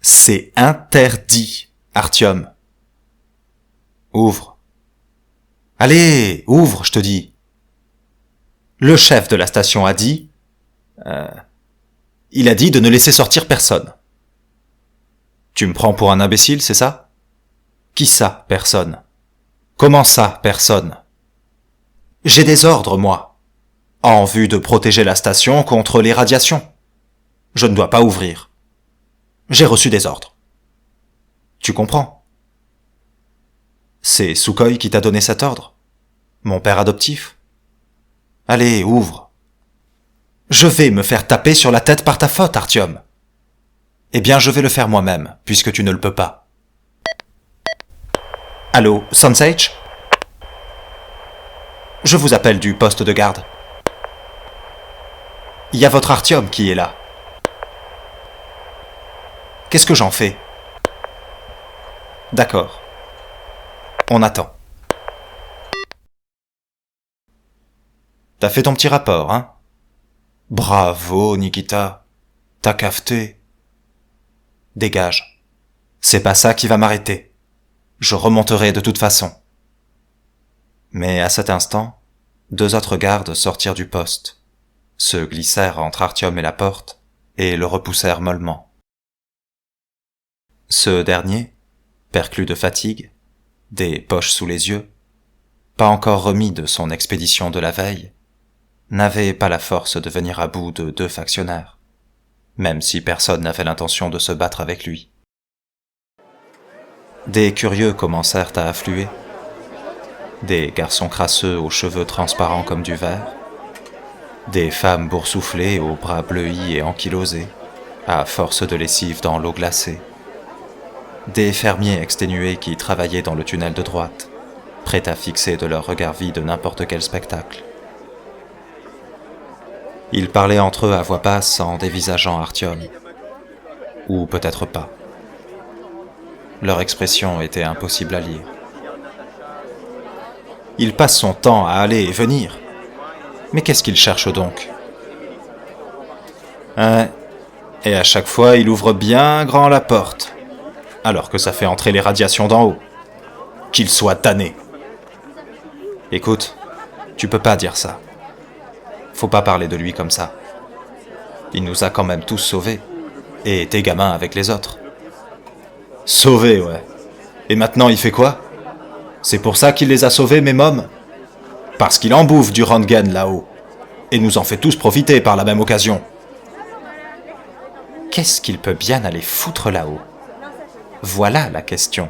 C'est interdit, Artyom. Ouvre. Allez, ouvre, je te dis. Le chef de la station a dit... il a dit de ne laisser sortir personne. Tu me prends pour un imbécile, c'est ça? Qui ça, personne? Comment ça, personne? J'ai des ordres, moi, en vue de protéger la station contre les radiations. Je ne dois pas ouvrir. J'ai reçu des ordres. Tu comprends? C'est Sukhoi qui t'a donné cet ordre? Mon père adoptif? Allez, ouvre. Je vais me faire taper sur la tête par ta faute, Artyom. Eh bien, je vais le faire moi-même, puisque tu ne le peux pas. Allô, Sunsage? Je vous appelle du poste de garde. Il y a votre Artyom qui est là. Qu'est-ce que j'en fais? D'accord. On attend. T'as fait ton petit rapport, hein? Bravo, Nikita. T'as cafeté. Dégage. C'est pas ça qui va m'arrêter. Je remonterai de toute façon. Mais à cet instant, deux autres gardes sortirent du poste, se glissèrent entre Artyom et la porte, et le repoussèrent mollement. Ce dernier, perclus de fatigue, des poches sous les yeux, pas encore remis de son expédition de la veille, n'avait pas la force de venir à bout de deux factionnaires, même si personne n'avait l'intention de se battre avec lui. Des curieux commencèrent à affluer, des garçons crasseux aux cheveux transparents comme du verre, des femmes boursouflées aux bras bleuis et ankylosés, à force de lessive dans l'eau glacée, des fermiers exténués qui travaillaient dans le tunnel de droite, prêts à fixer de leur regard vide n'importe quel spectacle. Ils parlaient entre eux à voix basse en dévisageant Artyom. Ou peut-être pas. Leur expression était impossible à lire. Il passe son temps à aller et venir. Mais qu'est-ce qu'il cherche donc? Et à chaque fois, il ouvre bien grand la porte, alors que ça fait entrer les radiations d'en haut. Qu'il soit damné. Écoute, tu peux pas dire ça. Faut pas parler de lui comme ça. Il nous a quand même tous sauvés. Et tes gamins avec les autres. Sauvés, ouais. Et maintenant, il fait quoi? C'est pour ça qu'il les a sauvés, mes mômes? Parce qu'il en bouffe du Röntgen là-haut. Et nous en fait tous profiter par la même occasion. Qu'est-ce qu'il peut bien aller foutre là-haut? Voilà la question.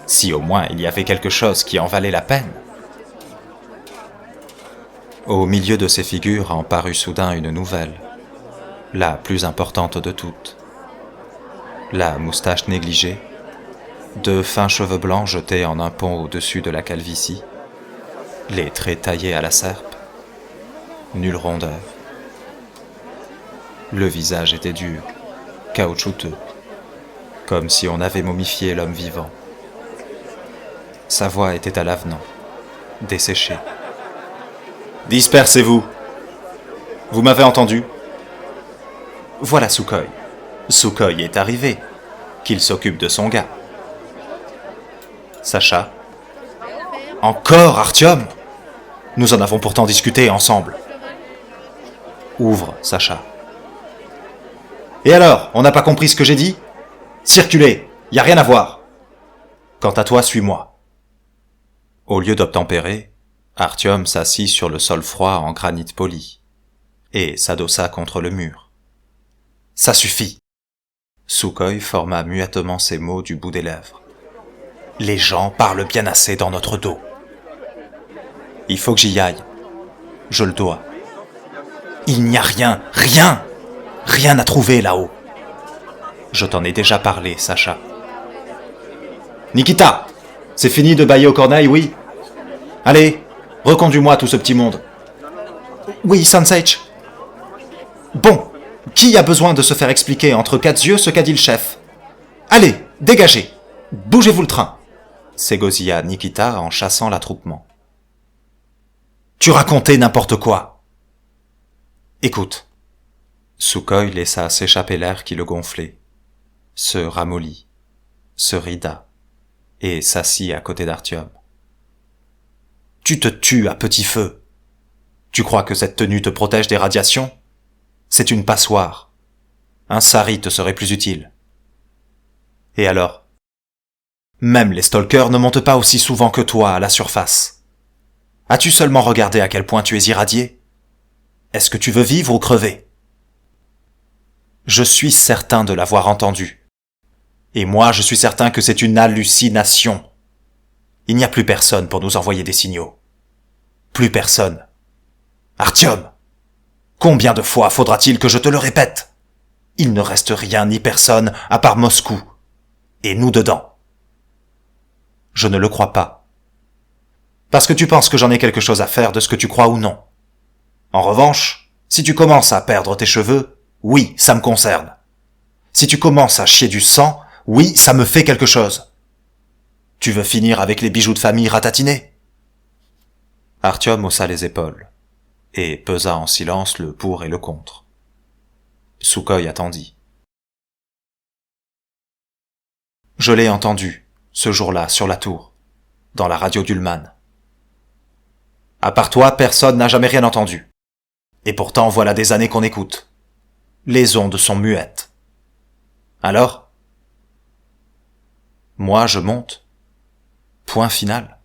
Si au moins il y avait quelque chose qui en valait la peine. Au milieu de ces figures en parut soudain une nouvelle, la plus importante de toutes. La moustache négligée, deux fins cheveux blancs jetés en un pont au-dessus de la calvitie, les traits taillés à la serpe, nulle rondeur. Le visage était dur, caoutchouteux, comme si on avait momifié l'homme vivant. Sa voix était à l'avenant, desséchée. Dispersez-vous. Vous m'avez entendu? Voilà Sukhoi. Sukhoi est arrivé. Qu'il s'occupe de son gars. Sacha. Encore, Artyom? Nous en avons pourtant discuté ensemble. Ouvre, Sacha. Et alors, on n'a pas compris ce que j'ai dit? Circulez, y a rien à voir. Quant à toi, suis-moi. Au lieu d'obtempérer, Artyom s'assit sur le sol froid en granit poli et s'adossa contre le mur. Ça suffit. Sukhoi forma muettement ces mots du bout des lèvres. Les gens parlent bien assez dans notre dos. Il faut que j'y aille. Je le dois. Il n'y a rien à trouver là-haut. Je t'en ai déjà parlé, Sacha. Nikita, c'est fini de bâiller aux corneilles, oui? Allez, reconduis-moi tout ce petit monde. Oui, Sunsage. Bon, qui a besoin de se faire expliquer entre quatre yeux ce qu'a dit le chef? Allez, dégagez. Bougez-vous le train. S'égosilla Nikita en chassant l'attroupement. Tu racontais n'importe quoi. Écoute. Sukhoi laissa s'échapper l'air qui le gonflait. se ramollit, se rida et s'assit à côté d'Artyom. « Tu te tues à petit feu. Tu crois que cette tenue te protège des radiations? C'est une passoire. Un sari te serait plus utile. Et alors? Même les stalkers ne montent pas aussi souvent que toi à la surface. As-tu seulement regardé à quel point tu es irradié? Est-ce que tu veux vivre ou crever? Je suis certain de l'avoir entendu. Et moi, je suis certain que c'est une hallucination. Il n'y a plus personne pour nous envoyer des signaux. Plus personne. Artyom, combien de fois faudra-t-il que je te le répète? Il ne reste rien ni personne à part Moscou. Et nous dedans. Je ne le crois pas. Parce que tu penses que j'en ai quelque chose à faire de ce que tu crois ou non. En revanche, si tu commences à perdre tes cheveux, oui, ça me concerne. Si tu commences à chier du sang, oui, ça me fait quelque chose. Tu veux finir avec les bijoux de famille ratatinés? Artyom haussa les épaules et pesa en silence le pour et le contre. Sukhoi attendit. Je l'ai entendu, ce jour-là, sur la tour, dans la radio d'Ullman. À part toi, personne n'a jamais rien entendu. Et pourtant, voilà des années qu'on écoute. Les ondes sont muettes. Alors? Moi, je monte. Point final.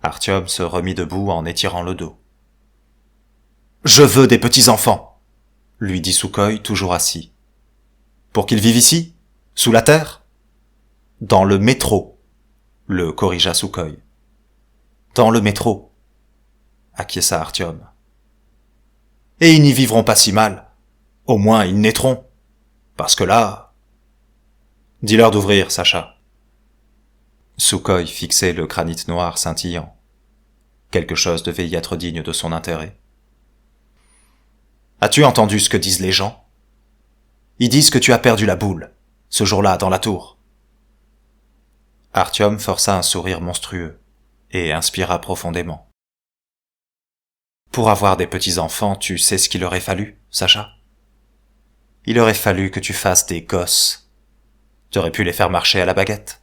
Artyom se remit debout en étirant le dos. Je veux des petits-enfants, lui dit Sukhoi, toujours assis. Pour qu'ils vivent ici? Sous la terre? Dans le métro, le corrigea Sukhoi. Dans le métro, acquiesça Artyom. Et ils n'y vivront pas si mal. Au moins, ils naîtront. Parce que là... Dis-leur d'ouvrir, Sacha. Sukhoi fixait le granit noir scintillant. Quelque chose devait y être digne de son intérêt. As-tu entendu ce que disent les gens? Ils disent que tu as perdu la boule, ce jour-là, dans la tour. Artyom força un sourire monstrueux et inspira profondément. Pour avoir des petits-enfants, tu sais ce qu'il aurait fallu, Sacha? Il aurait fallu que tu fasses des gosses. Tu aurais pu les faire marcher à la baguette.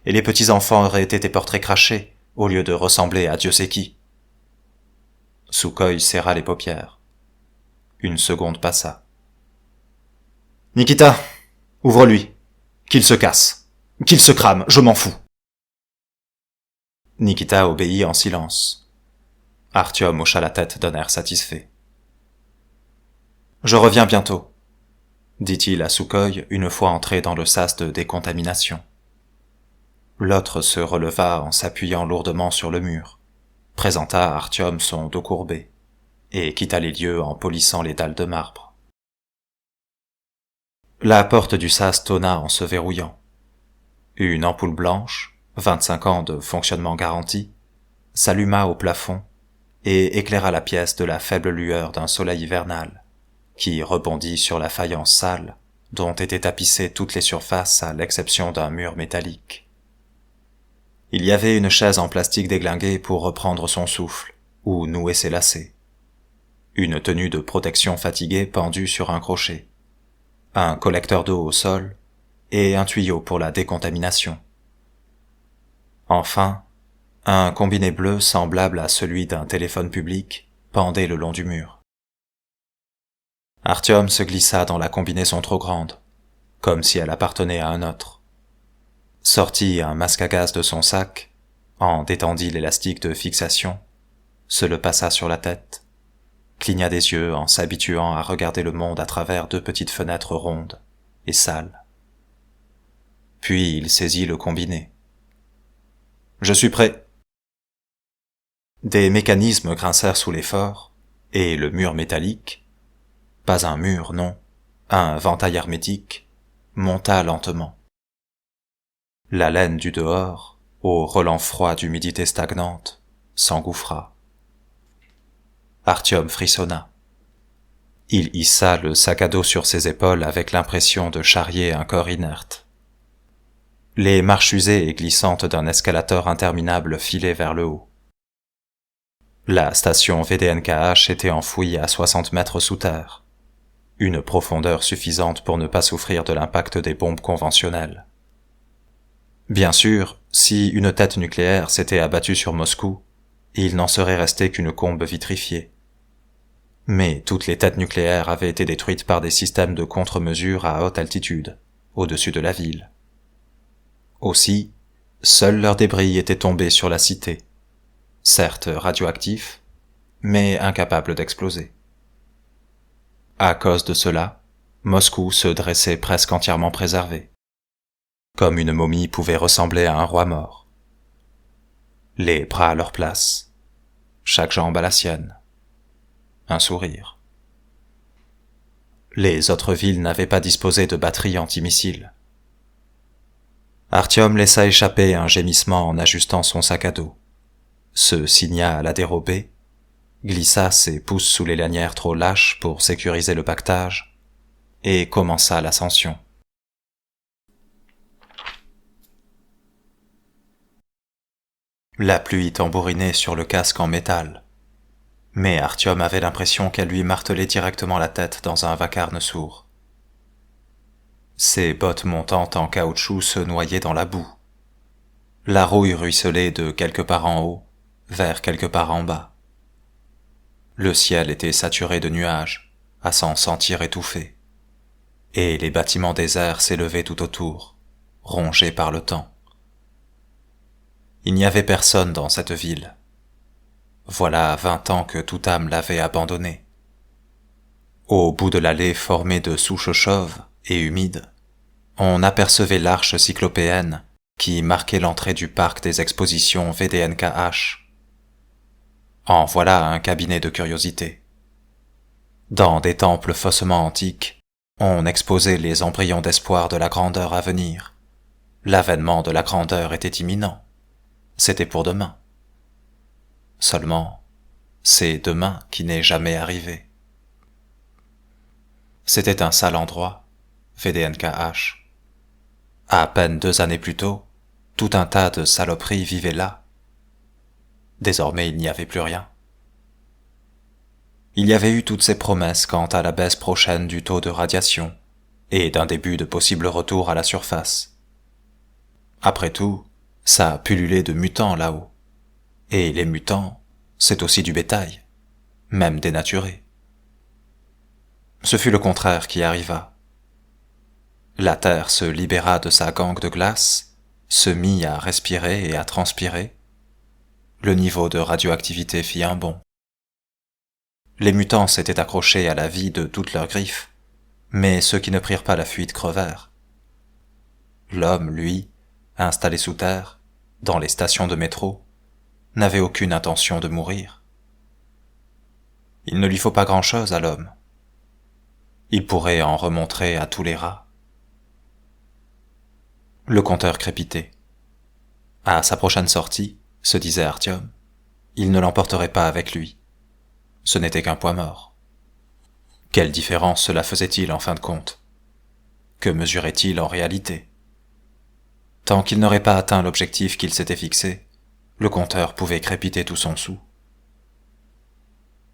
Et les petits-enfants auraient été tes portraits crachés, au lieu de ressembler à Dieu sait qui. Sukhoi serra les paupières. Une seconde passa. Nikita, ouvre-lui. Qu'il se casse. Qu'il se crame, je m'en fous. Nikita obéit en silence. Artyom hocha la tête d'un air satisfait. Je reviens bientôt, dit-il à Sukhoi une fois entré dans le sas de décontamination. L'autre se releva en s'appuyant lourdement sur le mur, présenta à Artyom son dos courbé, et quitta les lieux en polissant les dalles de marbre. La porte du sas tonna en se verrouillant. Une ampoule blanche, 25 ans de fonctionnement garanti, s'alluma au plafond et éclaira la pièce de la faible lueur d'un soleil hivernal, qui rebondit sur la faïence sale dont étaient tapissées toutes les surfaces à l'exception d'un mur métallique. Il y avait une chaise en plastique déglinguée pour reprendre son souffle ou nouer ses lacets. Une tenue de protection fatiguée pendue sur un crochet, un collecteur d'eau au sol et un tuyau pour la décontamination. Enfin, un combiné bleu semblable à celui d'un téléphone public pendait le long du mur. Artyom se glissa dans la combinaison trop grande, comme si elle appartenait à un autre. Sortit un masque à gaz de son sac, en détendit l'élastique de fixation, se le passa sur la tête, cligna des yeux en s'habituant à regarder le monde à travers 2 petites fenêtres rondes et sales. Puis il saisit le combiné. « Je suis prêt !» Des mécanismes grincèrent sous l'effort, et le mur métallique, pas un mur, non, un ventail hermétique, monta lentement. La laine du dehors, au relent froid d'humidité stagnante, s'engouffra. Artyom frissonna. Il hissa le sac à dos sur ses épaules avec l'impression de charrier un corps inerte. Les marches usées et glissantes d'un escalator interminable filaient vers le haut. La station VDNKH était enfouie à 60 mètres sous terre. une profondeur suffisante pour ne pas souffrir de l'impact des bombes conventionnelles. Bien sûr, si une tête nucléaire s'était abattue sur Moscou, il n'en serait resté qu'une combe vitrifiée. Mais toutes les têtes nucléaires avaient été détruites par des systèmes de contre-mesure à haute altitude, au-dessus de la ville. Aussi, seuls leurs débris étaient tombés sur la cité, certes radioactifs, mais incapables d'exploser. À cause de cela, Moscou se dressait presque entièrement préservé, comme une momie pouvait ressembler à un roi mort. Les bras à leur place, chaque jambe à la sienne, un sourire. Les autres villes n'avaient pas disposé de batteries antimissiles. Artyom laissa échapper un gémissement en ajustant son sac à dos, se signa à la dérobée, glissa ses pouces sous les lanières trop lâches pour sécuriser le pactage, et commença l'ascension. La pluie tambourinait sur le casque en métal, mais Artyom avait l'impression qu'elle lui martelait directement la tête dans un vacarme sourd. Ses bottes montantes en caoutchouc se noyaient dans la boue. La rouille ruisselait de quelque part en haut vers quelque part en bas. Le ciel était saturé de nuages, à s'en sentir étouffé, et les bâtiments déserts s'élevaient tout autour, rongés par le temps. Il n'y avait personne dans cette ville. Voilà 20 ans que toute âme l'avait abandonnée. Au bout de l'allée formée de souches chauves et humides, on apercevait l'arche cyclopéenne qui marquait l'entrée du parc des expositions VDNKH. En voilà un cabinet de curiosités. Dans des temples faussement antiques, on exposait les embryons d'espoir de la grandeur à venir. L'avènement de la grandeur était imminent. C'était pour demain. Seulement, c'est demain qui n'est jamais arrivé. C'était un sale endroit, VDNKH. À peine 2 années plus tôt, tout un tas de saloperies vivaient là. Désormais, il n'y avait plus rien. Il y avait eu toutes ces promesses quant à la baisse prochaine du taux de radiation et d'un début de possible retour à la surface. Après tout, ça pullulait de mutants là-haut. Et les mutants, c'est aussi du bétail, même dénaturé. Ce fut le contraire qui arriva. La Terre se libéra de sa gangue de glace, se mit à respirer et à transpirer. Le niveau de radioactivité fit un bond. Les mutants s'étaient accrochés à la vie de toutes leurs griffes, mais ceux qui ne prirent pas la fuite crevèrent. L'homme, lui, installé sous terre, dans les stations de métro, n'avait aucune intention de mourir. Il ne lui faut pas grand-chose à l'homme. Il pourrait en remontrer à tous les rats. Le compteur crépitait. À sa prochaine sortie, se disait Artyom, il ne l'emporterait pas avec lui. Ce n'était qu'un poids mort. Quelle différence cela faisait-il en fin de compte? Que mesurait-il en réalité? Tant qu'il n'aurait pas atteint l'objectif qu'il s'était fixé, le compteur pouvait crépiter tout son soûl.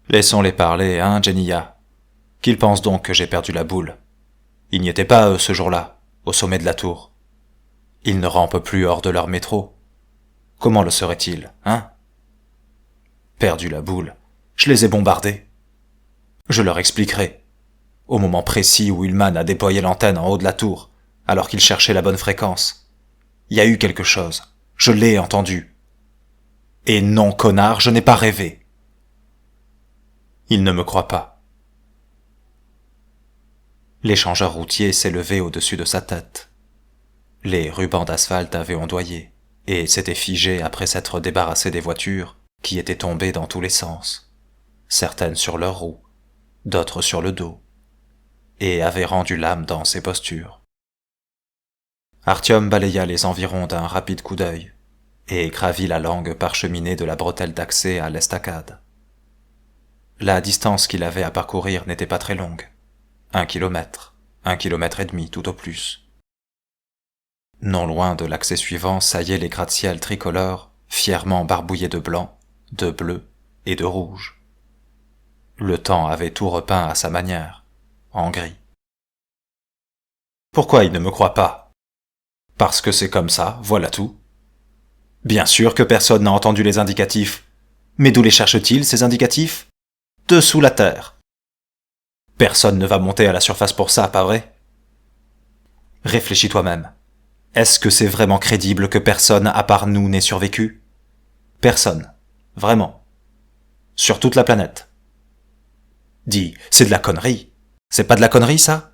Laissons-les parler, hein, Jennia? Qu'ils pensent donc que j'ai perdu la boule? Ils n'y étaient pas, eux, ce jour-là, au sommet de la tour. Ils ne rampent plus hors de leur métro. Comment le seraient-ils, hein? Perdu la boule, je les ai bombardés. Je leur expliquerai. Au moment précis où Ullman a déployé l'antenne en haut de la tour, alors qu'il cherchait la bonne fréquence. Il y a eu quelque chose. Je l'ai entendu. Et non, connard, je n'ai pas rêvé. Il ne me croit pas. L'échangeur routier s'élevait au-dessus de sa tête. Les rubans d'asphalte avaient ondoyé, et s'étaient figés après s'être débarrassés des voitures qui étaient tombées dans tous les sens, certaines sur leurs roues, d'autres sur le dos, et avaient rendu l'âme dans ses postures. Artyom balaya les environs d'un rapide coup d'œil, et gravit la langue parcheminée de la bretelle d'accès à l'estacade. La distance qu'il avait à parcourir n'était pas très longue. 1 kilomètre, 1 kilomètre et demi tout au plus. Non loin de l'accès suivant saillaient les gratte-ciels tricolores, fièrement barbouillés de blanc, de bleu et de rouge. Le temps avait tout repeint à sa manière, en gris. Pourquoi il ne me croit pas? Parce que c'est comme ça, voilà tout. Bien sûr que personne n'a entendu les indicatifs. Mais d'où les cherche-t-il, ces indicatifs? Dessous la terre. Personne ne va monter à la surface pour ça, pas vrai? Réfléchis toi-même. Est-ce que c'est vraiment crédible que personne à part nous n'ait survécu? Personne. Vraiment. Sur toute la planète. Dis, c'est de la connerie. C'est pas de la connerie, ça?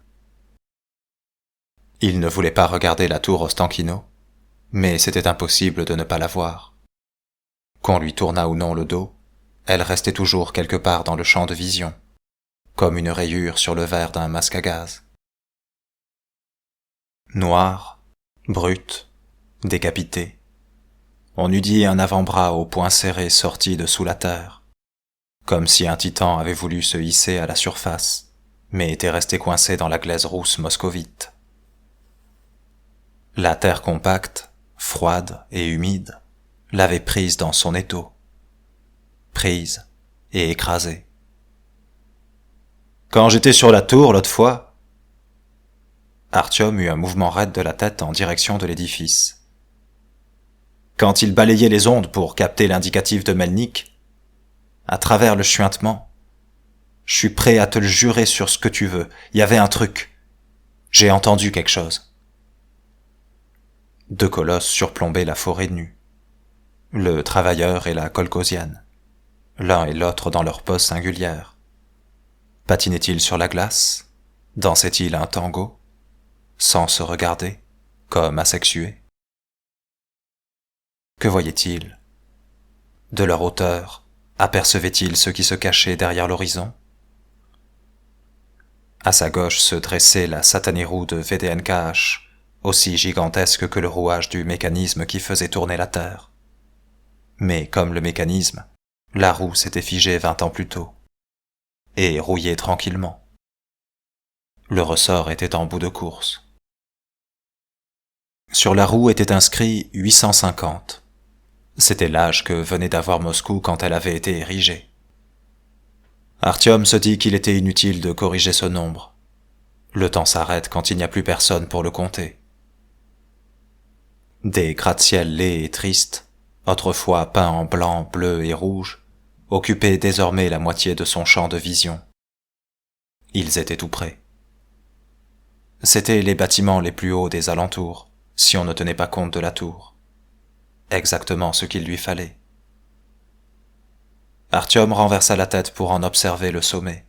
Il ne voulait pas regarder la tour Ostankino, mais c'était impossible de ne pas la voir. Qu'on lui tournât ou non le dos, elle restait toujours quelque part dans le champ de vision, comme une rayure sur le verre d'un masque à gaz. Noire, brute, décapitée, on eût dit un avant-bras au poing serré sorti de sous la terre, comme si un titan avait voulu se hisser à la surface, mais était resté coincé dans la glaise rousse moscovite. La terre compacte, froide et humide, l'avait prise dans son étau. Prise et écrasée. Quand j'étais sur la tour l'autre fois, Artyom eut un mouvement raide de la tête en direction de l'édifice. Quand il balayait les ondes pour capter l'indicatif de Melnik, à travers le chuintement, je suis prêt à te le jurer sur ce que tu veux, il y avait un truc. J'ai entendu quelque chose. Deux colosses surplombaient la forêt nue. Le travailleur et la kolkhosienne, l'un et l'autre dans leur pose singulière. Patinaient-ils sur la glace? Dansaient-ils un tango? Sans se regarder, comme asexués? Que voyaient-ils? De leur hauteur, apercevaient-ils ce qui se cachait derrière l'horizon? À sa gauche se dressait la satanée roue de VDNKH, aussi gigantesque que le rouage du mécanisme qui faisait tourner la Terre. Mais comme le mécanisme, la roue s'était figée 20 ans plus tôt, et rouillait tranquillement. Le ressort était en bout de course. Sur la roue était inscrit 850. C'était l'âge que venait d'avoir Moscou quand elle avait été érigée. Artyom se dit qu'il était inutile de corriger ce nombre. Le temps s'arrête quand il n'y a plus personne pour le compter. Des gratte-ciels laids et tristes, autrefois peints en blanc, bleu et rouge, occupaient désormais la moitié de son champ de vision. Ils étaient tout près. C'étaient les bâtiments les plus hauts des alentours, si on ne tenait pas compte de la tour. Exactement ce qu'il lui fallait. Artyom renversa la tête pour en observer le sommet.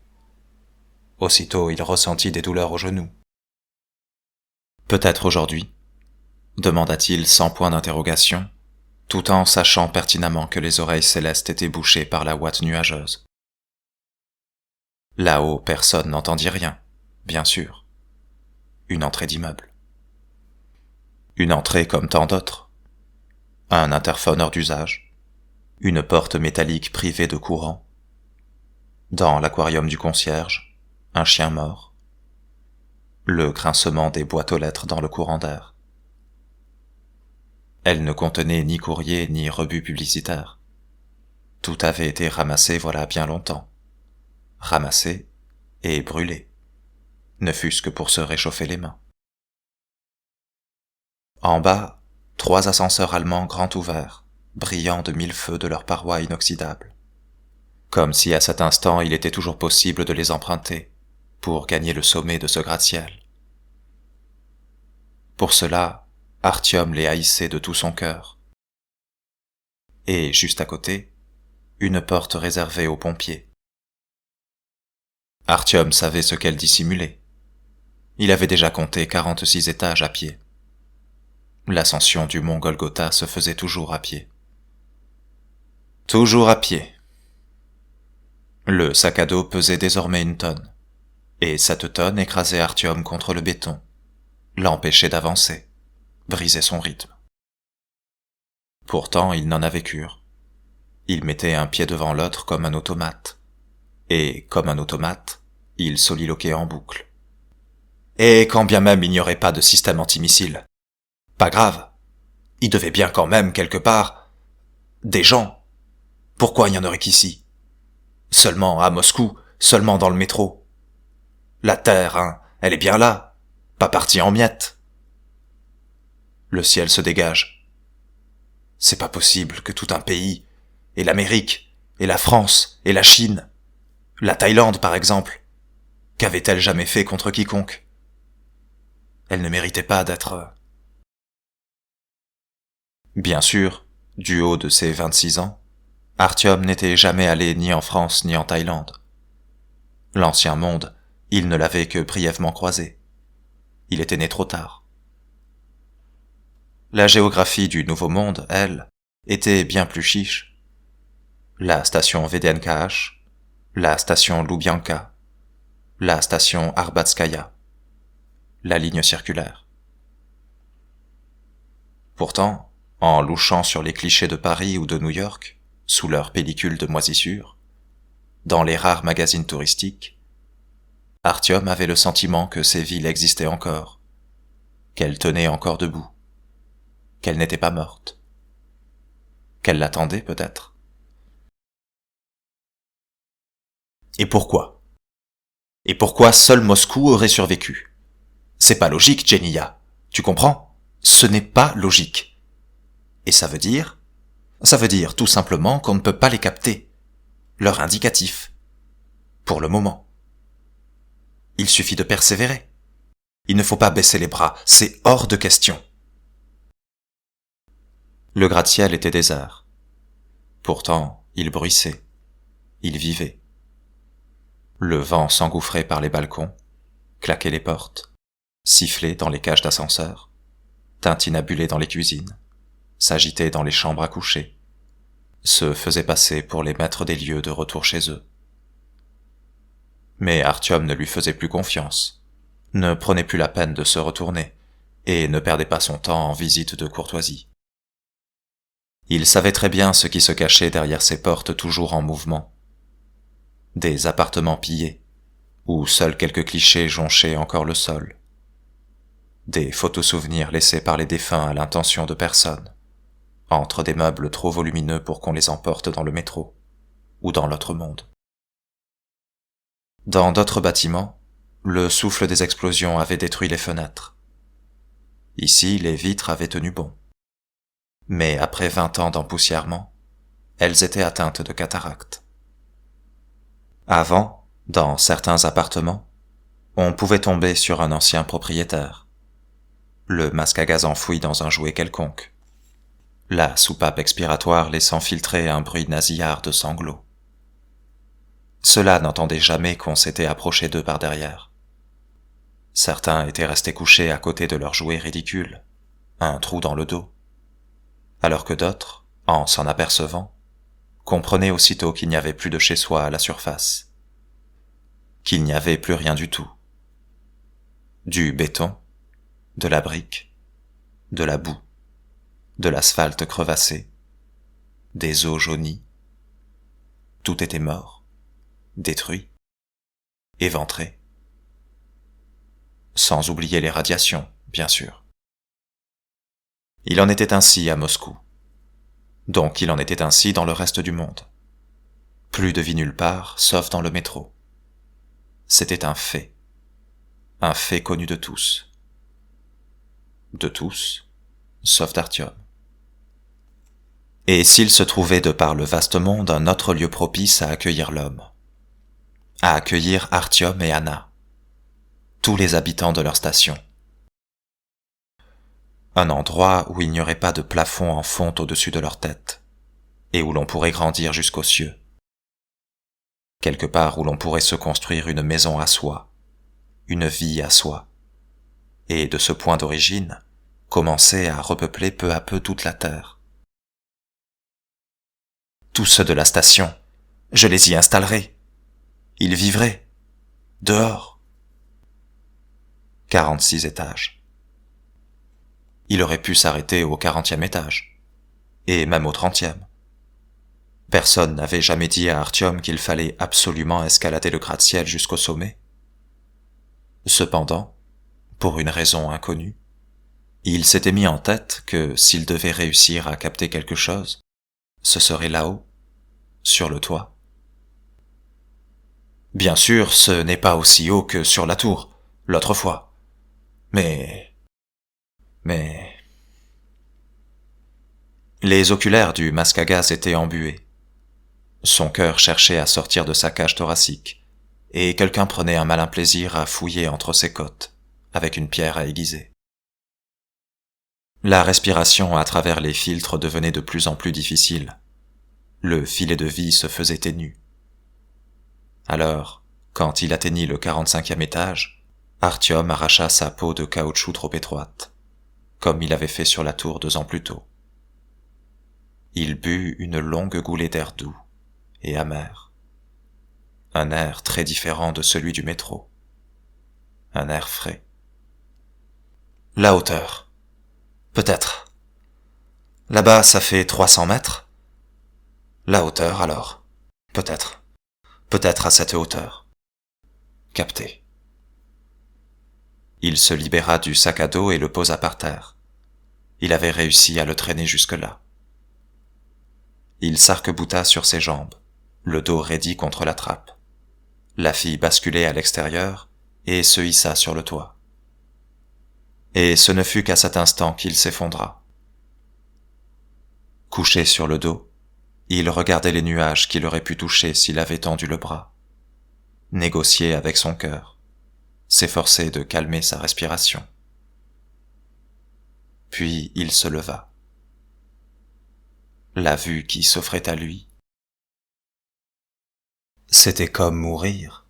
Aussitôt, il ressentit des douleurs aux genoux. Peut-être aujourd'hui, demanda-t-il sans point d'interrogation, tout en sachant pertinemment que les oreilles célestes étaient bouchées par la ouate nuageuse. Là-haut, personne n'entendit rien, bien sûr. Une entrée d'immeuble. Une entrée comme tant d'autres. Un interphone hors d'usage. Une porte métallique privée de courant. Dans l'aquarium du concierge, un chien mort. Le grincement des boîtes aux lettres dans le courant d'air. Elle ne contenait ni courrier ni rebut publicitaire. Tout avait été ramassé voilà bien longtemps. Ramassé et brûlé, ne fût-ce que pour se réchauffer les mains. En bas, 3 ascenseurs allemands grands ouverts, brillant de 1000 feux de leurs parois inoxydables. Comme si à cet instant il était toujours possible de les emprunter, pour gagner le sommet de ce gratte-ciel. Pour cela, Artyom les haïssait de tout son cœur. Et, juste à côté, une porte réservée aux pompiers. Artyom savait ce qu'elle dissimulait. Il avait déjà compté 46 étages à pied. L'ascension du mont Golgotha se faisait toujours à pied. Toujours à pied. Le sac à dos pesait désormais 1 tonne, et cette tonne écrasait Artyom contre le béton, l'empêchait d'avancer, brisait son rythme. Pourtant, il n'en avait cure. Il mettait un pied devant l'autre comme un automate, et, comme un automate, il soliloquait en boucle. Et quand bien même il n'y aurait pas de système antimissile, pas grave, il devait bien quand même, quelque part, des gens. Pourquoi il n'y en aurait qu'ici? Seulement à Moscou, seulement dans le métro. La terre, hein, elle est bien là, pas partie en miettes. Le ciel se dégage. C'est pas possible que tout un pays, et l'Amérique, et la France, et la Chine, la Thaïlande par exemple, qu'avait-elle jamais fait contre quiconque? Elle ne méritait pas d'être... Bien sûr, du haut de ses 26 ans, Artyom n'était jamais allé ni en France ni en Thaïlande. L'ancien monde, il ne l'avait que brièvement croisé. Il était né trop tard. La géographie du Nouveau Monde, elle, était bien plus chiche. La station VDNKH, la station Loubianka, la station Arbatskaya, la ligne circulaire. Pourtant, en louchant sur les clichés de Paris ou de New York, sous leur pellicule de moisissure, dans les rares magazines touristiques, Artyom avait le sentiment que ces villes existaient encore, qu'elles tenaient encore debout, qu'elles n'étaient pas mortes, qu'elles l'attendaient peut-être. Et pourquoi? Et pourquoi seul Moscou aurait survécu? C'est pas logique, Genia. Tu comprends? Ce n'est pas logique. Et ça veut dire tout simplement qu'on ne peut pas les capter. Leur indicatif. Pour le moment. Il suffit de persévérer. Il ne faut pas baisser les bras, c'est hors de question. Le gratte-ciel était désert. Pourtant, il bruissait. Il vivait. Le vent s'engouffrait par les balcons, claquait les portes, sifflait dans les cages d'ascenseur, tintinabulait dans les cuisines, s'agitait dans les chambres à coucher, se faisait passer pour les maîtres des lieux de retour chez eux. Mais Artyom ne lui faisait plus confiance, ne prenait plus la peine de se retourner, et ne perdait pas son temps en visites de courtoisie. Il savait très bien ce qui se cachait derrière ces portes toujours en mouvement. Des appartements pillés, où seuls quelques clichés jonchaient encore le sol. Des photos-souvenirs laissés par les défunts à l'intention de personne, entre des meubles trop volumineux pour qu'on les emporte dans le métro, ou dans l'autre monde. Dans d'autres bâtiments, le souffle des explosions avait détruit les fenêtres. Ici, les vitres avaient tenu bon. Mais après 20 ans d'empoussièrement, elles étaient atteintes de cataracte. Avant, dans certains appartements, on pouvait tomber sur un ancien propriétaire. Le masque à gaz enfoui dans un jouet quelconque. La soupape expiratoire laissant filtrer un bruit nasillard de sanglots. Ceux-là n'entendaient jamais qu'on s'était approché d'eux par derrière. Certains étaient restés couchés à côté de leur jouet ridicule, un trou dans le dos, alors que d'autres, en s'en apercevant, comprenaient aussitôt qu'il n'y avait plus de chez soi à la surface, qu'il n'y avait plus rien du tout. Du béton, de la brique, de la boue, de l'asphalte crevassé, des eaux jaunies. Tout était mort, détruit, éventré. Sans oublier les radiations, bien sûr. Il en était ainsi à Moscou. Donc il en était ainsi dans le reste du monde. Plus de vie nulle part, sauf dans le métro. C'était un fait connu de tous. De tous, sauf d'Artyom. Et s'il se trouvait de par le vaste monde un autre lieu propice à accueillir l'homme, à accueillir Artyom et Anna, tous les habitants de leur station. Un endroit où il n'y aurait pas de plafond en fonte au-dessus de leur tête, et où l'on pourrait grandir jusqu'aux cieux. Quelque part où l'on pourrait se construire une maison à soi, une vie à soi, et de ce point d'origine, commencer à repeupler peu à peu toute la terre. Tous ceux de la station, je les y installerai. Ils vivraient, dehors. 46 étages. Il aurait pu s'arrêter au 40e étage, et même au 30e. Personne n'avait jamais dit à Artyom qu'il fallait absolument escalader le gratte-ciel jusqu'au sommet. Cependant, pour une raison inconnue, il s'était mis en tête que s'il devait réussir à capter quelque chose, ce serait là-haut, sur le toit. Bien sûr, ce n'est pas aussi haut que sur la tour, l'autre fois. Mais... Les oculaires du masque à gaz étaient embués. Son cœur cherchait à sortir de sa cage thoracique, et quelqu'un prenait un malin plaisir à fouiller entre ses côtes, avec une pierre à aiguiser. La respiration à travers les filtres devenait de plus en plus difficile. Le filet de vie se faisait ténu. Alors, quand il atteignit le 45e étage, Artyom arracha sa peau de caoutchouc trop étroite, comme il avait fait sur la tour 2 ans plus tôt. Il but une longue goulée d'air doux et amer. Un air très différent de celui du métro. Un air frais. La hauteur. Peut-être. Là-bas, ça fait 300 mètres. La hauteur, alors. Peut-être. Peut-être à cette hauteur. Capté. Il se libéra du sac à dos et le posa par terre. Il avait réussi à le traîner jusque-là. Il s'arc-bouta sur ses jambes, le dos raidi contre la trappe. La fille basculait à l'extérieur et se hissa sur le toit. Et ce ne fut qu'à cet instant qu'il s'effondra. Couché sur le dos, il regardait les nuages qu'il aurait pu toucher s'il avait tendu le bras. Négocier avec son cœur, s'efforcer de calmer sa respiration. Puis il se leva. La vue qui s'offrait à lui, c'était comme mourir,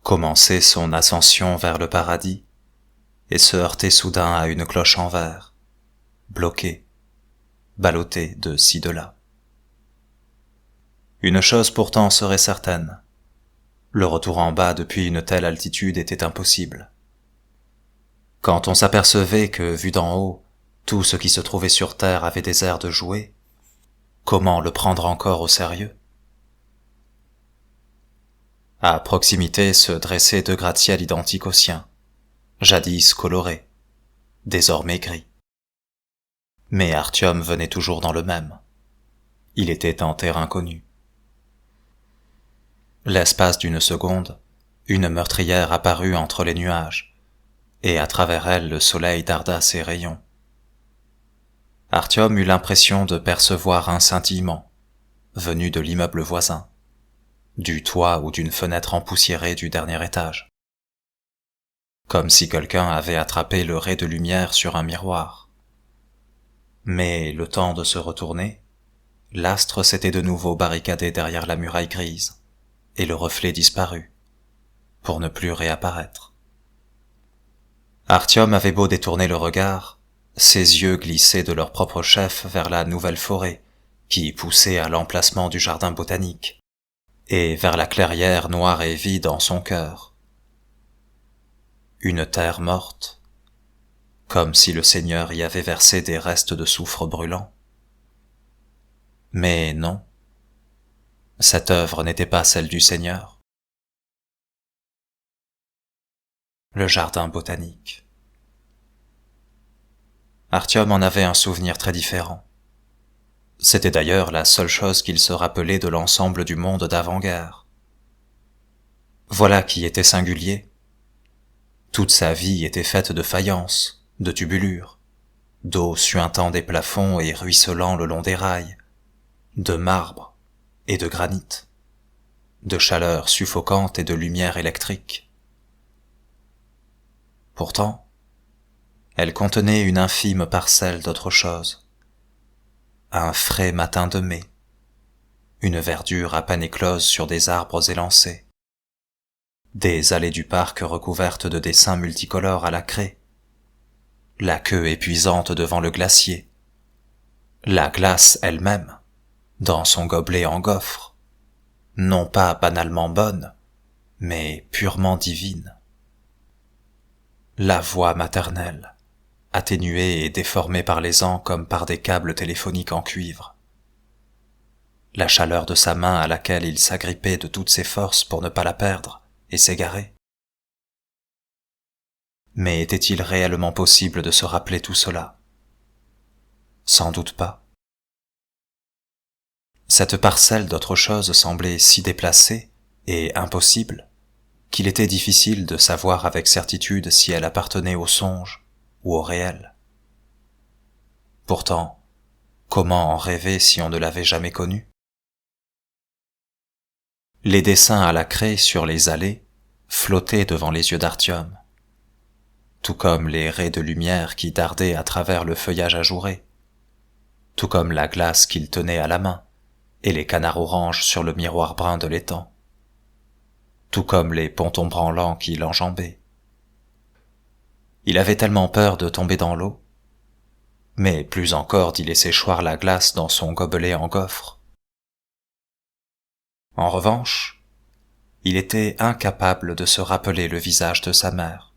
commencer son ascension vers le paradis et se heurter soudain à une cloche en verre, bloquée, ballottée de ci de là. Une chose pourtant serait certaine, le retour en bas depuis une telle altitude était impossible. Quand on s'apercevait que, vu d'en haut, tout ce qui se trouvait sur terre avait des airs de jouer, comment le prendre encore au sérieux? À proximité se dressaient 2 gratte-ciels identiques aux siens, jadis colorés, désormais gris. Mais Artyom venait toujours dans le même. Il était en terre inconnue. L'espace d'une seconde, une meurtrière apparut entre les nuages, et à travers elle le soleil darda ses rayons. Artyom eut l'impression de percevoir un scintillement, venu de l'immeuble voisin, du toit ou d'une fenêtre empoussiérée du dernier étage. Comme si quelqu'un avait attrapé le ray de lumière sur un miroir. Mais le temps de se retourner, l'astre s'était de nouveau barricadé derrière la muraille grise, et le reflet disparut, pour ne plus réapparaître. Artyom avait beau détourner le regard, ses yeux glissaient de leur propre chef vers la nouvelle forêt qui poussait à l'emplacement du jardin botanique, et vers la clairière noire et vide en son cœur. Une terre morte, comme si le Seigneur y avait versé des restes de soufre brûlant. Mais non, cette œuvre n'était pas celle du Seigneur. Le jardin botanique. Artyom en avait un souvenir très différent. C'était d'ailleurs la seule chose qu'il se rappelait de l'ensemble du monde d'avant-guerre. Voilà qui était singulier. Toute sa vie était faite de faïence, de tubulures, d'eau suintant des plafonds et ruisselant le long des rails, de marbre et de granit, de chaleur suffocante et de lumière électrique. Pourtant, elle contenait une infime parcelle d'autre chose. Un frais matin de mai, une verdure à peine éclose sur des arbres élancés, des allées du parc recouvertes de dessins multicolores à la craie, la queue épuisante devant le glacier, la glace elle-même, dans son gobelet en gaufre, non pas banalement bonne, mais purement divine. La voix maternelle, atténuée et déformée par les ans comme par des câbles téléphoniques en cuivre. La chaleur de sa main à laquelle il s'agrippait de toutes ses forces pour ne pas la perdre et s'égarer. Mais était-il réellement possible de se rappeler tout cela? Sans doute pas. Cette parcelle d'autre chose semblait si déplacée et impossible qu'il était difficile de savoir avec certitude si elle appartenait au songe ou au réel. Pourtant, comment en rêver si on ne l'avait jamais connue? Les dessins à la craie sur les allées flottaient devant les yeux d'Artyom, tout comme les raies de lumière qui dardaient à travers le feuillage ajouré, tout comme la glace qu'il tenait à la main et les canards oranges sur le miroir brun de l'étang, tout comme les pontons branlants qui l'enjambaient. Il avait tellement peur de tomber dans l'eau, mais plus encore d'y laisser choir la glace dans son gobelet en gaufre. En revanche, il était incapable de se rappeler le visage de sa mère.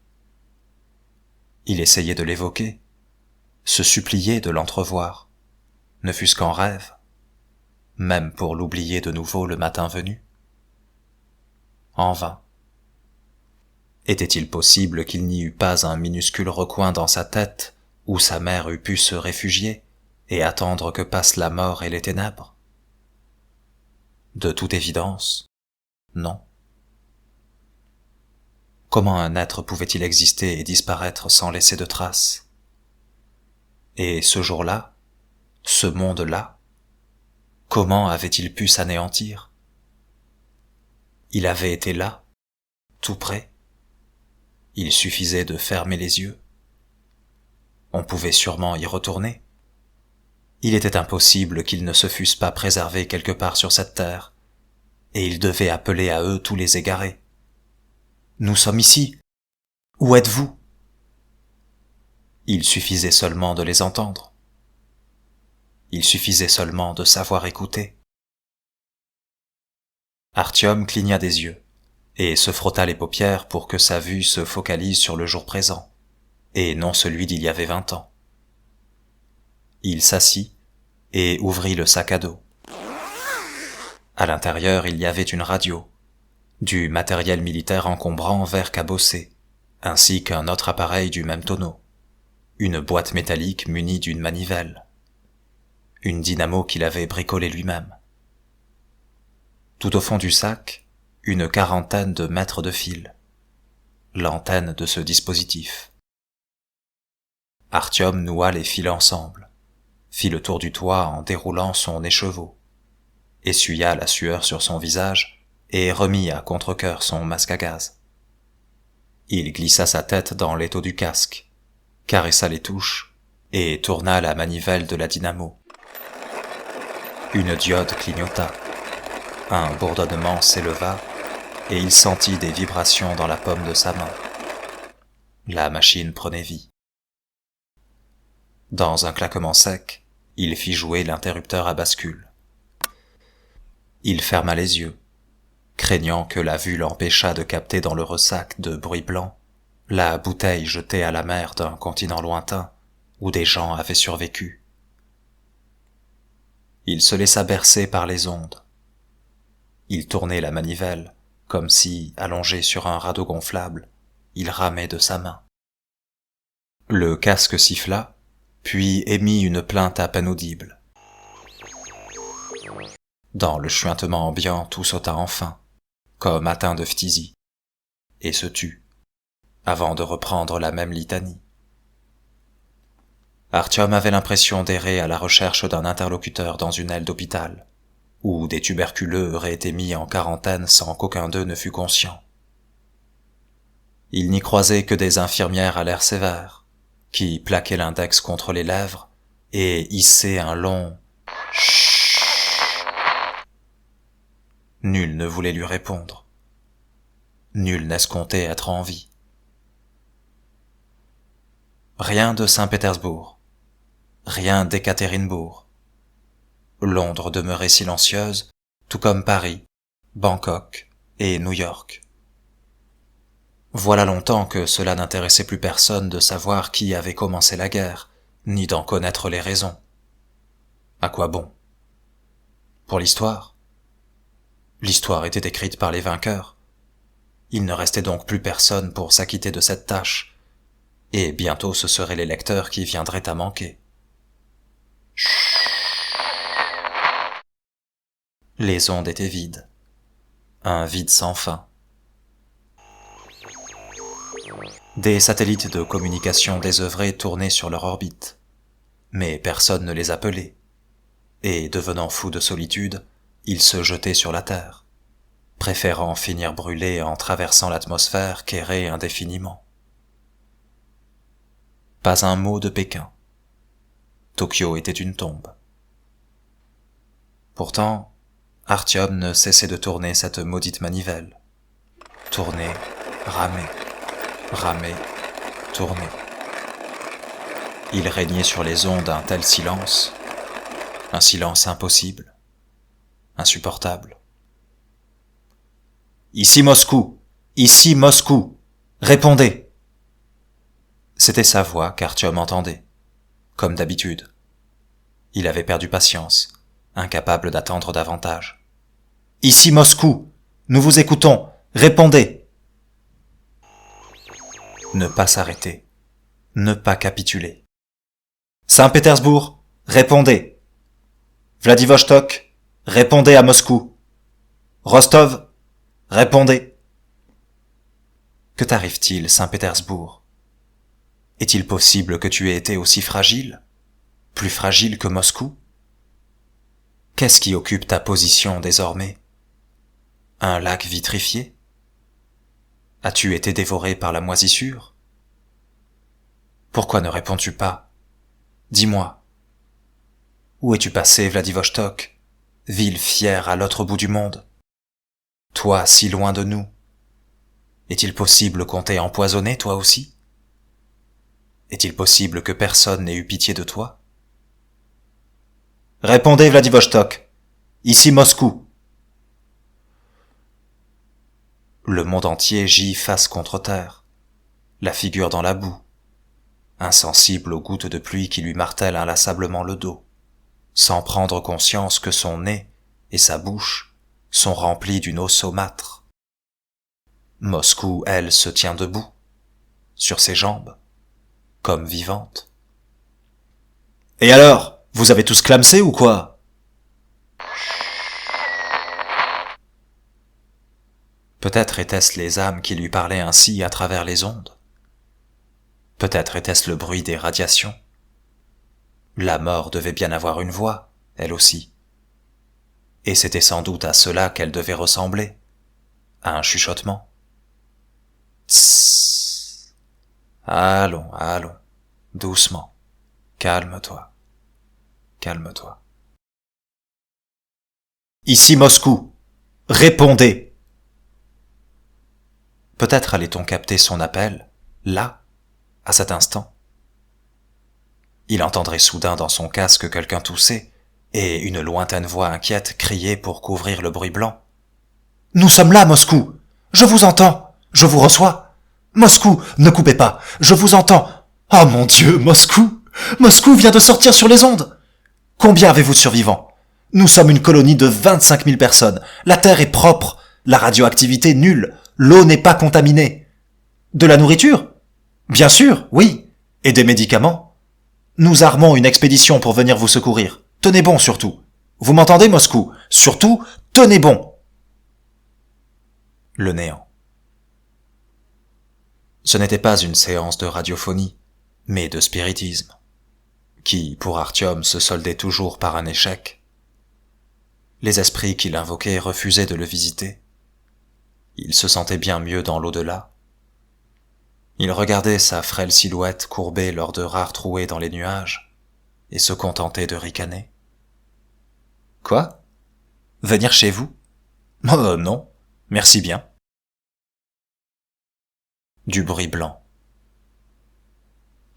Il essayait de l'évoquer, se suppliait de l'entrevoir, ne fût-ce qu'en rêve, même pour l'oublier de nouveau le matin venu. En vain. Était-il possible qu'il n'y eût pas un minuscule recoin dans sa tête où sa mère eût pu se réfugier et attendre que passent la mort et les ténèbres? De toute évidence, non. Comment un être pouvait-il exister et disparaître sans laisser de traces? Et ce jour-là, ce monde-là, comment avait-il pu s'anéantir? Il avait été là, tout près. Il suffisait de fermer les yeux. On pouvait sûrement y retourner. Il était impossible qu'ils ne se fussent pas préservés quelque part sur cette terre, et il devait appeler à eux tous les égarés. « Nous sommes ici. Où êtes-vous » Il suffisait seulement de les entendre. Il suffisait seulement de savoir écouter. Artyom cligna des yeux et se frotta les paupières pour que sa vue se focalise sur le jour présent, et non celui d'il y avait 20 ans. Il s'assit et ouvrit le sac à dos. À l'intérieur, il y avait une radio, du matériel militaire encombrant vert cabossé, ainsi qu'un autre appareil du même tonneau, une boîte métallique munie d'une manivelle, une dynamo qu'il avait bricolée lui-même. Tout au fond du sac, une quarantaine de mètres de fil, l'antenne de ce dispositif. Artyom noua les fils ensemble, fit le tour du toit en déroulant son écheveau, essuya la sueur sur son visage et remit à contre-cœur son masque à gaz. Il glissa sa tête dans l'étau du casque, caressa les touches et tourna la manivelle de la dynamo. Une diode clignota, un bourdonnement s'éleva et il sentit des vibrations dans la paume de sa main. La machine prenait vie. Dans un claquement sec, il fit jouer l'interrupteur à bascule. Il ferma les yeux, craignant que la vue l'empêchât de capter dans le ressac de bruit blanc la bouteille jetée à la mer d'un continent lointain où des gens avaient survécu. Il se laissa bercer par les ondes. Il tournait la manivelle, comme si, allongé sur un radeau gonflable, il ramait de sa main. Le casque siffla, puis émit une plainte à peine audible. Dans le chuintement ambiant, tout sauta enfin, comme atteint de phtisie, et se tut, avant de reprendre la même litanie. Artyom avait l'impression d'errer à la recherche d'un interlocuteur dans une aile d'hôpital, où des tuberculeux auraient été mis en quarantaine sans qu'aucun d'eux ne fût conscient. Il n'y croisait que des infirmières à l'air sévère, qui plaquaient l'index contre les lèvres et hissaient un long « chut ». Nul ne voulait lui répondre. Nul n'escomptait être en vie. Rien de Saint-Pétersbourg, rien d'Ekaterinbourg. Londres demeurait silencieuse, tout comme Paris, Bangkok et New York. Voilà longtemps que cela n'intéressait plus personne de savoir qui avait commencé la guerre, ni d'en connaître les raisons. À quoi bon? Pour l'histoire? L'histoire était écrite par les vainqueurs. Il ne restait donc plus personne pour s'acquitter de cette tâche, et bientôt ce seraient les lecteurs qui viendraient à manquer. Chut. Les ondes étaient vides. Un vide sans fin. Des satellites de communication désœuvrés tournaient sur leur orbite, mais personne ne les appelait, et devenant fous de solitude, ils se jetaient sur la Terre, préférant finir brûlés en traversant l'atmosphère qu'errer indéfiniment. Pas un mot de Pékin. Tokyo était une tombe. Pourtant, Artyom ne cessait de tourner cette maudite manivelle. Tourner, ramer, ramer, tourner. Il régnait sur les ondes un tel silence, un silence impossible, insupportable. Ici Moscou, ici Moscou, répondez. C'était sa voix qu'Artyom entendait, comme d'habitude. Il avait perdu patience, incapable d'attendre davantage. Ici Moscou, nous vous écoutons, répondez. Ne pas s'arrêter, ne pas capituler. Saint-Pétersbourg, répondez. Vladivostok, répondez à Moscou. Rostov, répondez. Que t'arrive-t-il, Saint-Pétersbourg? Est-il possible que tu aies été aussi fragile? Plus fragile que Moscou? Qu'est-ce qui occupe ta position désormais? Un lac vitrifié? As-tu été dévoré par la moisissure? Pourquoi ne réponds-tu pas? Dis-moi. Où es-tu passé, Vladivostok, ville fière à l'autre bout du monde? Toi si loin de nous. Est-il possible qu'on t'ait empoisonné, toi aussi? Est-il possible que personne n'ait eu pitié de toi? Répondez, Vladivostok. Ici Moscou. Le monde entier gît face contre terre, la figure dans la boue, insensible aux gouttes de pluie qui lui martèlent inlassablement le dos, sans prendre conscience que son nez et sa bouche sont remplis d'une eau saumâtre. Moscou, elle, se tient debout, sur ses jambes, comme vivante. Et alors, vous avez tous clamsé ou quoi? Peut-être étaient-ce les âmes qui lui parlaient ainsi à travers les ondes. Peut-être était-ce le bruit des radiations. La mort devait bien avoir une voix, elle aussi. Et c'était sans doute à cela qu'elle devait ressembler, à un chuchotement. Tssss. Allons, allons, doucement, calme-toi, calme-toi. Ici Moscou, répondez. Peut-être allait-on capter son appel, là, à cet instant. Il entendrait soudain dans son casque quelqu'un tousser, et une lointaine voix inquiète crier pour couvrir le bruit blanc. « Nous sommes là, Moscou! Je vous entends! Je vous reçois! Moscou, ne coupez pas! Je vous entends! Oh mon Dieu, Moscou! Moscou vient de sortir sur les ondes! Combien avez-vous de survivants? Nous sommes une colonie de 25 000 personnes. La terre est propre, la radioactivité nulle, l'eau n'est pas contaminée. De la nourriture? Bien sûr, oui. Et des médicaments? Nous armons une expédition pour venir vous secourir. Tenez bon surtout. Vous m'entendez, Moscou? Surtout, tenez bon. Le néant. Ce n'était pas une séance de radiophonie, mais de spiritisme, qui, pour Artyom, se soldait toujours par un échec. Les esprits qui l'invoquaient refusaient de le visiter. Il se sentait bien mieux dans l'au-delà. Il regardait sa frêle silhouette courbée lors de rares trouées dans les nuages, et se contentait de ricaner. « Quoi? Venir chez vous? Oh non, merci bien. » Du bruit blanc.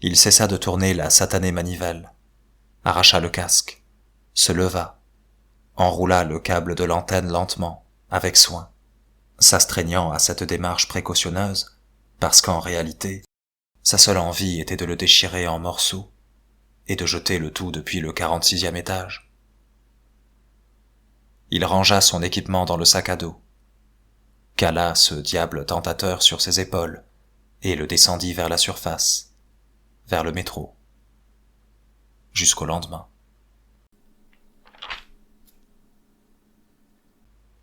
Il cessa de tourner la satanée manivelle, arracha le casque, se leva, enroula le câble de l'antenne lentement, avec soin, s'astreignant à cette démarche précautionneuse, parce qu'en réalité, sa seule envie était de le déchirer en morceaux et de jeter le tout depuis le 46e étage. Il rangea son équipement dans le sac à dos, cala ce diable tentateur sur ses épaules et le descendit vers la surface, vers le métro, jusqu'au lendemain.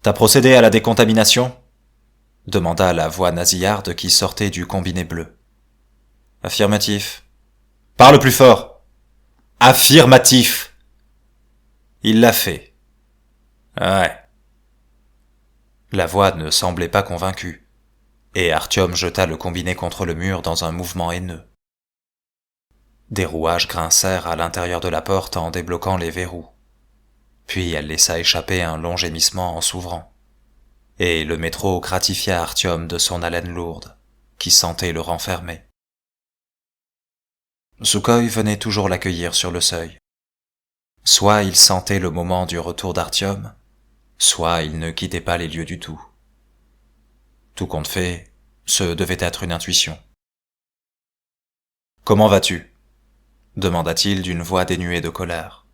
T'as procédé à la décontamination ? Demanda la voix nasillarde qui sortait du combiné bleu. Affirmatif. Parle plus fort. Affirmatif. Il l'a fait. Ouais. La voix ne semblait pas convaincue, et Artyom jeta le combiné contre le mur dans un mouvement haineux. Des rouages grincèrent à l'intérieur de la porte en débloquant les verrous. Puis elle laissa échapper un long gémissement en s'ouvrant. Et le métro gratifia Artyom de son haleine lourde, qui sentait le renfermer. Sukhoi venait toujours l'accueillir sur le seuil. Soit il sentait le moment du retour d'Artyom, soit il ne quittait pas les lieux du tout. Tout compte fait, ce devait être une intuition. « Comment vas-tu » demanda-t-il d'une voix dénuée de colère.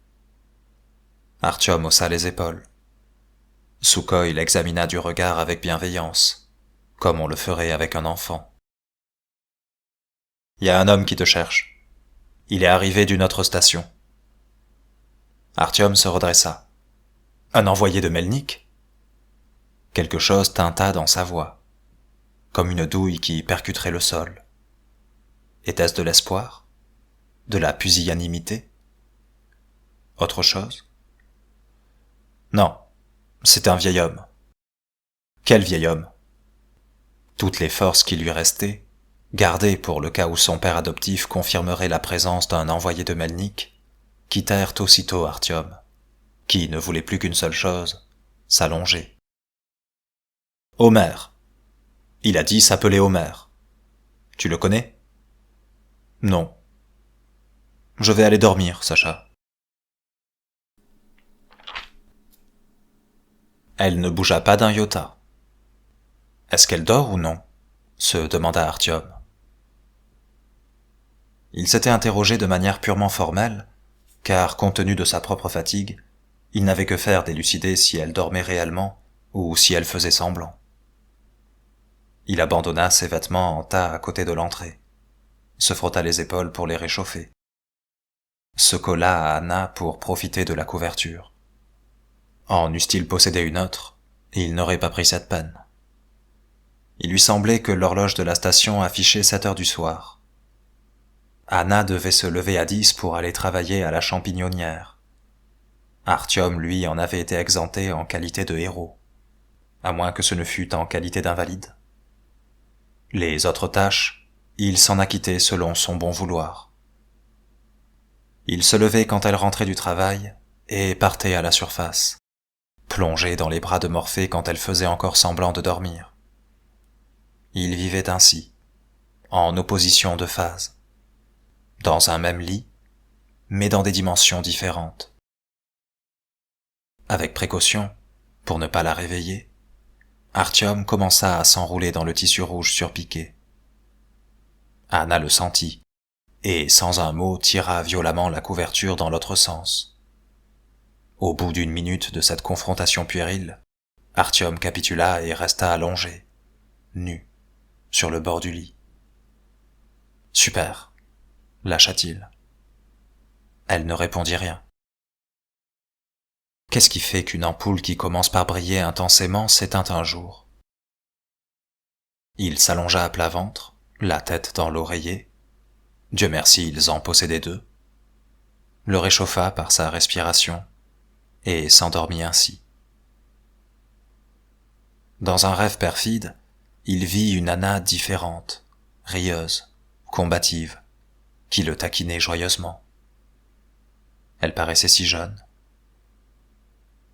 Artyom haussa les épaules. Sukhoi l'examina du regard avec bienveillance, comme on le ferait avec un enfant. « Il y a un homme qui te cherche. Il est arrivé d'une autre station. » Artyom se redressa. « Un envoyé de Melnik ?» Quelque chose tinta dans sa voix, comme une douille qui percuterait le sol. Était-ce de l'espoir ? De la pusillanimité ? Autre chose ? Non, c'est un vieil homme. Quel vieil homme ? Toutes les forces qui lui restaient, gardées pour le cas où son père adoptif confirmerait la présence d'un envoyé de Melnik, quittèrent aussitôt Artyom, qui ne voulait plus qu'une seule chose, s'allonger. Homer. Il a dit s'appeler Homer. Tu le connais ? Non. Je vais aller dormir, Sacha. Elle ne bougea pas d'un iota. Est-ce qu'elle dort ou non ? Se demanda Artyom. Il s'était interrogé de manière purement formelle, car compte tenu de sa propre fatigue, il n'avait que faire d'élucider si elle dormait réellement ou si elle faisait semblant. Il abandonna ses vêtements en tas à côté de l'entrée, se frotta les épaules pour les réchauffer, se colla à Anna pour profiter de la couverture. En eussent-ils possédé une autre, il n'aurait pas pris cette peine. Il lui semblait que l'horloge de la station affichait 7 heures du soir. Anna devait se lever à 10 pour aller travailler à la champignonnière. Artyom, lui, en avait été exempté en qualité de héros, à moins que ce ne fût en qualité d'invalide. Les autres tâches, il s'en acquittait selon son bon vouloir. Il se levait quand elle rentrait du travail et partait à la surface, plongé dans les bras de Morphée quand elle faisait encore semblant de dormir. Il vivait ainsi, en opposition de phase, dans un même lit, mais dans des dimensions différentes. Avec précaution, pour ne pas la réveiller, Artyom commença à s'enrouler dans le tissu rouge surpiqué. Anna le sentit, et sans un mot tira violemment la couverture dans l'autre sens. Au bout d'1 minute de cette confrontation puérile, Artyom capitula et resta allongé, nu, sur le bord du lit. « Super !» lâcha-t-il. Elle ne répondit rien. Qu'est-ce qui fait qu'une ampoule qui commence par briller intensément s'éteint un jour ? Il s'allongea à plat ventre, la tête dans l'oreiller. Dieu merci, ils en possédaient 2. Le réchauffa par sa respiration et s'endormit ainsi. Dans un rêve perfide, il vit une Anna différente, rieuse, combative, qui le taquinait joyeusement. Elle paraissait si jeune.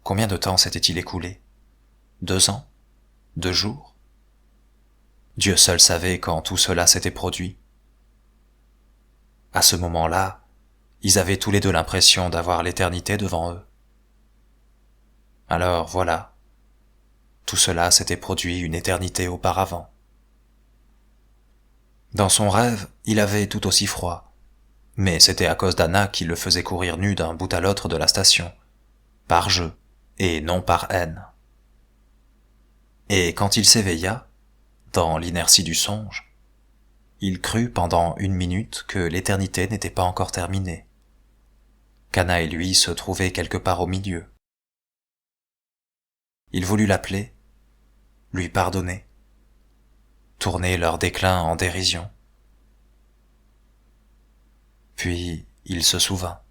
Combien de temps s'était-il écoulé ? 2 ans ? 2 jours ? Dieu seul savait quand tout cela s'était produit. À ce moment-là, ils avaient tous les 2 l'impression d'avoir l'éternité devant eux. Alors voilà, tout cela s'était produit une éternité auparavant. Dans son rêve, il avait tout aussi froid, mais c'était à cause d'Anna qui le faisait courir nu d'un bout à l'autre de la station, par jeu et non par haine. Et quand il s'éveilla, dans l'inertie du songe, il crut pendant 1 minute que l'éternité n'était pas encore terminée, qu'Anna et lui se trouvaient quelque part au milieu. il voulut l'appeler, lui pardonner, tourner leur déclin en dérision. Puis il se souvint.